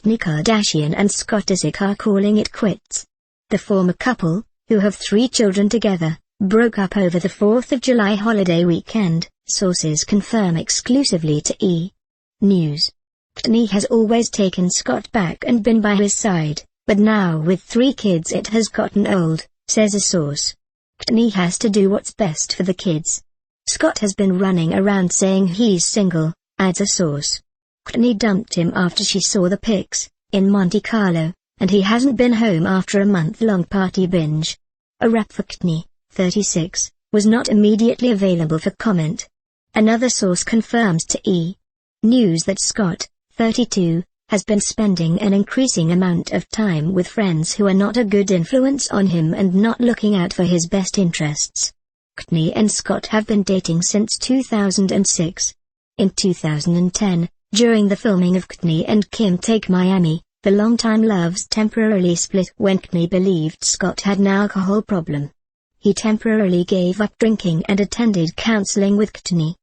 Kourtney Kardashian and Scott Disick are calling it quits. The former couple, who have 3 children together, broke up over the 4th of July holiday weekend, sources confirm exclusively to E! News. Kourtney has always taken Scott back and been by his side, but now with 3 kids it has gotten old, says a source. Kourtney has to do what's best for the kids. Scott has been running around saying he's single, adds a source. Kourtney dumped him after she saw the pics, in Monte Carlo, and he hasn't been home after a month-long party binge. A rep for Kourtney, 36, was not immediately available for comment. Another source confirms to E! News that Scott, 32, has been spending an increasing amount of time with friends who are not a good influence on him and not looking out for his best interests. Kourtney and Scott have been dating since 2006. In 2010, during the filming of Kourtney and Kim Take Miami, the longtime loves temporarily split when Kourtney believed Scott had an alcohol problem. He temporarily gave up drinking and attended counseling with Kourtney.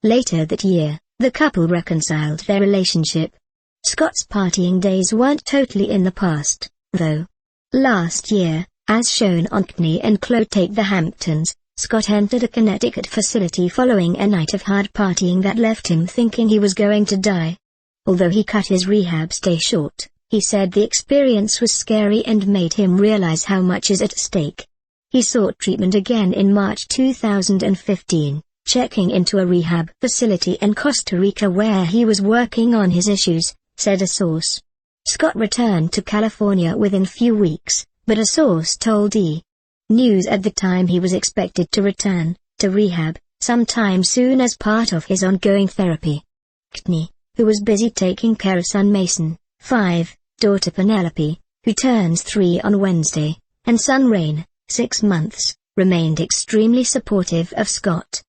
Later that year, the couple reconciled their relationship. Scott's partying days weren't totally in the past, though. Last year, as shown on Kourtney and Khloe Take the Hamptons, Scott entered a Connecticut facility following a night of hard partying that left him thinking he was going to die. Although he cut his rehab stay short, he said the experience was scary and made him realize how much is at stake. He sought treatment again in March 2015, checking into a rehab facility in Costa Rica where he was working on his issues, said a source. Scott returned to California within few weeks, but a source told E! News at the time he was expected to return to rehab sometime soon as part of his ongoing therapy. Kourtney, who was busy taking care of son Mason, 5, daughter Penelope, who turns 3 on Wednesday, and son Rain, 6 months, remained extremely supportive of Scott.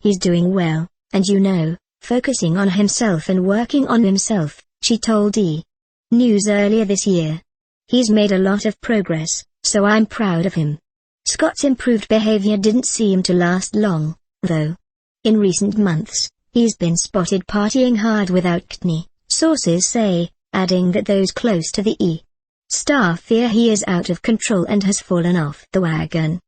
He's doing well, and focusing on himself and working on himself, she told E! News earlier this year. He's made a lot of progress, so I'm proud of him. Scott's improved behavior didn't seem to last long, though. In recent months, he's been spotted partying hard without Kourtney, sources say, adding that those close to the E! Star fear he is out of control and has fallen off the wagon.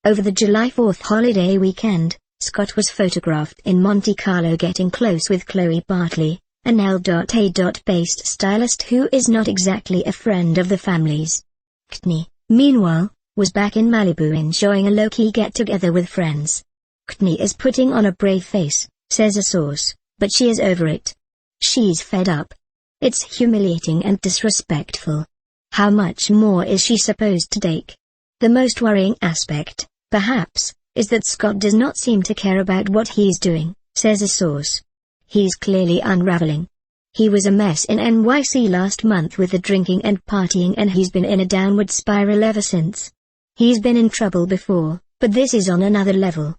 Over the July 4th holiday weekend, Scott was photographed in Monte Carlo getting close with Chloe Bartley, an L.A.-based stylist who is not exactly a friend of the family's. Kourtney, meanwhile, was back in Malibu enjoying a low-key get-together with friends. Kourtney is putting on a brave face, says a source, but she is over it. She's fed up. It's humiliating and disrespectful. How much more is she supposed to take? The most worrying aspect, perhaps, is that Scott does not seem to care about what he's doing, says a source. He's clearly unraveling. He was a mess in NYC last month with the drinking and partying, and he's been in a downward spiral ever since. He's been in trouble before, but this is on another level.